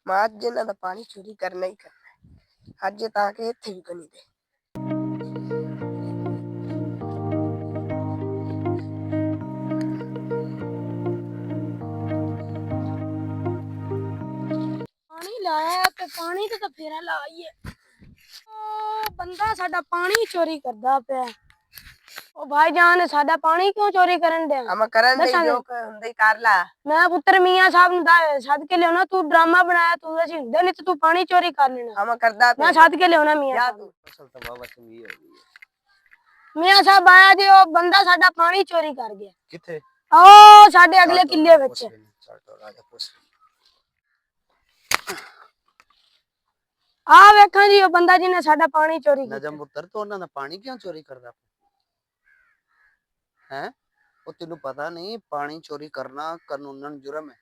ਮੈਂ ਅੱਜ ਇਹਨਾਂ ਦਾ ਪਾਣੀ ਚੋਰੀ ਕਰਨਾ ਹੀ ਕਰਨਾ ਅੱਜ ਤਾਂ ਕਿ ਇੱਥੇ ਵੀ ਕੋਈ ਨਹੀਂ ਦੇ। ਪਾਣੀ ਲਾਇਆ ਤੇ ਪਾਣੀ ਤੇ ਤਾਂ ਫੇਰਾ ਲਾਈਏ। ਉਹ ਬੰਦਾ ਸਾਡਾ ਪਾਣੀ ਚੋਰੀ ਕਰਦਾ ਪਿਆ। ਉਹ ਭਾਈ ਜਾਨ ਸਾਡਾ ਪਾਣੀ ਕਿਉਂ ਚੋਰੀ ਕਰਨ ਡਿਆ? ਆਮ ਕਰਨ ਦੇ ਜੋ ਹੁੰਦੇ ਕਰ ਲਾ। ਮੈਂ ਪੁੱਤਰ ਮੀਆਂ ਸਾਹਿਬ ਨੂੰ ਸੱਦ ਕੇ ਲਿਆਉਣਾ। ਤੂੰ ਡਰਾਮਾ ਬਣਾਇਆ ਤੂੰ ਅਸੀਂ ਹੁੰਦੇ ਨਹੀਂ ਤੇ ਤੂੰ ਪਾਣੀ ਚੋਰੀ ਕਰ ਲੈਣਾ। ਆਮ ਕਰਦਾ ਮੈਂ ਸੱਦ ਕੇ ਲਿਆਉਣਾ ਮੀਆਂ ਜਾ ਸਾਹਿਬ। ਤੂੰ ਅਸਲ ਤਾਂ ਬਾਬਾ ਚੰਗੀ ਹੋ ਗਈ ਮੀਆਂ ਸਾਹਿਬ ਆਇਆ ਜੀ ਉਹ ਬੰਦਾ ਸਾਡਾ ਪਾਣੀ ਚੋਰੀ ਕਰ ਗਿਆ। ਕਿੱਥੇ? ਉਹ ਸਾਡੇ ਅਗਲੇ ਕਿੱਲੇ ਵਿੱਚ। ਆ ਵੇਖਾਂ ਜੀ ਉਹ ਬੰਦਾ ਜਿਹਨੇ ਸਾਡਾ ਪਾਣੀ ਚੋਰੀ ਕੀਤਾ। ਨਜਮ ਪੁੱਤਰ ਤੂੰ ਉਹਨਾਂ ਦਾ ਪਾਣੀ ਕਿਉਂ ਚੋਰੀ ਕਰਦਾ ਹੈ? ਉਹ ਤੈਨੂੰ ਪਤਾ ਨਹੀਂ ਪਾਣੀ ਚੋਰੀ ਕਰਨਾ ਕਾਨੂੰਨਨ ਜੁਰਮ ਹੈ।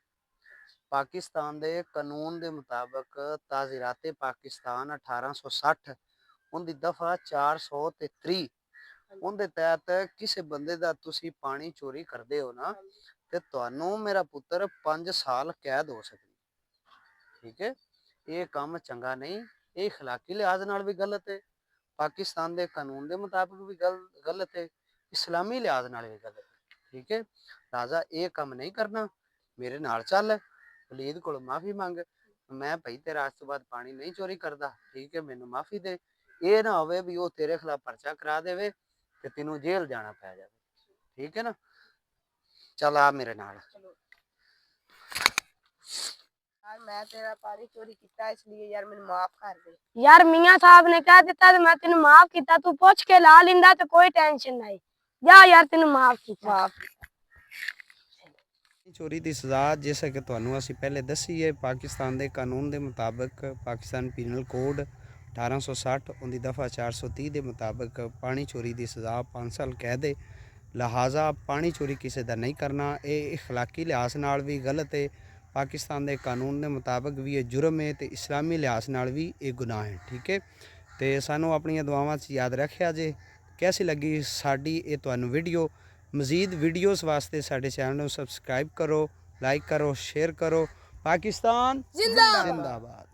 ਪਾਕਿਸਤਾਨ ਦੇ ਕਾਨੂੰਨ ਦੇ ਮੁਤਾਬਕ ਤਾਜ਼ੀਰਾਤੇ ਪਾਕਿਸਤਾਨ 1860 ਉਹਦੀ ਦਫਾ 433 ਉਹਦੇ ਤਹਿਤ ਕਿਸੇ ਬੰਦੇ ਦਾ ਤੁਸੀਂ ਪਾਣੀ ਚੋਰੀ ਕਰਦੇ ਹੋ ਨਾ ਤੇ ਤੁਹਾਨੂੰ ਮੇਰਾ ਪੁੱਤਰ 5 ਸਾਲ ਕੈਦ ਹੋ ਸਕਦੀ। ਠੀਕ ਹੈ, ਇਹ ਕੰਮ ਚੰਗਾ ਨਹੀਂ। ਇਹ اخلاقی ਲਿਹਾਜ਼ ਨਾਲ ਵੀ ਗਲਤ ਹੈ, ਪਾਕਿਸਤਾਨ ਦੇ ਕਾਨੂੰਨ ਦੇ ਮੁਤਾਬਕ ਵੀ ਗਲਤ ਹੈ, ਇਸਲਾਮੀ ਲਿਹਾਜ਼ ਨਾਲ ਵੀ ਗਲਤ ਹੈ। ਠੀਕ ਹੈ, ਰਾਜ਼ਾ ਇਹ ਕੰਮ ਨਹੀਂ ਕਰਨਾ। ਮੇਰੇ ਨਾਲ ਚੱਲ, ਵਲੀਦ ਕੋਲ ਮਾਫੀ ਮੰਗ। ਮੈਂ ਭਾਈ ਤੇਰਾ ਅੱਜ ਤੋਂ ਬਾਅਦ ਪਾਣੀ ਨਹੀਂ ਚੋਰੀ ਕਰਦਾ। ਠੀਕ ਹੈ, ਮੈਨੂੰ ਮਾਫੀ ਦੇ। ਇਹ ਨਾ ਹੋਵੇ ਵੀ ਉਹ ਤੇਰੇ ਖਿਲਾਫ ਪਰਚਾ ਕਰਾ ਦੇਵੇ ਤੇ ਤੈਨੂੰ ਜੇਲ੍ਹ ਜਾਣਾ ਪੈ ਜਾਵੇ। ਠੀਕ ਹੈ ਨਾ, ਚੱਲ ਆ ਮੇਰੇ ਨਾਲ। यार मैं तेरा पानी चोरी किया इसलिए यार मैंने माफ कर दे। यार मियां साहब ने कह दिता तो मैं तेन माफ किया। तू पूछ के ला लिंदा तो कोई टेंशन नहीं। जा यार तेन माफ किया। ਚੋਰੀ ਦੀ ਸਜ਼ਾ ਜਿਵੇਂ ਕਿ ਤੁਹਾਨੂੰ ਅਸੀਂ ਪਹਿਲੇ ਦੱਸੀ ਹੈ, ਪਾਕਿਸਤਾਨ ਦੇ ਕਾਨੂੰਨ ਦੇ ਮੁਤਾਬਕ ਪਾਕਿਸਤਾਨ ਪੀਨਲ ਕੋਡ 1860 ਉਹਦੀ ਦਫਾ 430 ਦੇ ਮੁਤਾਬਕ ਪਾਣੀ ਚੋਰੀ ਦੀ ਸਜ਼ਾ 5 ਸਾਲ ਕੈਦ ਹੈ। ਲਿਹਾਜ਼ਾ ਪਾਣੀ ਚੋਰੀ ਕਿਸੇ ਦਾ ਨਹੀਂ ਕਰਨਾ। ਇਹ ਇਖਲਾਕੀ ਲਿਹਾਜ਼ ਨਾਲ ਵੀ ਗਲਤ ਹੈ, ਪਾਕਿਸਤਾਨ ਦੇ ਕਾਨੂੰਨ ਦੇ ਮੁਤਾਬਕ ਵੀ ਇਹ ਜੁਰਮ ਹੈ ਤੇ ਇਸਲਾਮੀ ਲਿਹਾਜ਼ ਨਾਲ ਵੀ ਇਹ ਗੁਨਾਹ ਹੈ। ਠੀਕ ਹੈ, ਤੇ ਸਾਨੂੰ ਆਪਣੀਆਂ ਦੁਆਵਾਂ 'ਚ ਯਾਦ ਰੱਖਿਆ ਜੇ। ਕੈਸੀ ਲੱਗੀ ਸਾਡੀ ਇਹ ਤੁਹਾਨੂੰ ਵੀਡੀਓ? ਮਜ਼ੀਦ ਵੀਡੀਓਜ਼ ਵਾਸਤੇ ਸਾਡੇ ਚੈਨਲ ਨੂੰ ਸਬਸਕ੍ਰਾਈਬ ਕਰੋ, ਲਾਈਕ ਕਰੋ, ਸ਼ੇਅਰ ਕਰੋ। ਪਾਕਿਸਤਾਨ ਜ਼ਿੰਦਾਬਾਦ।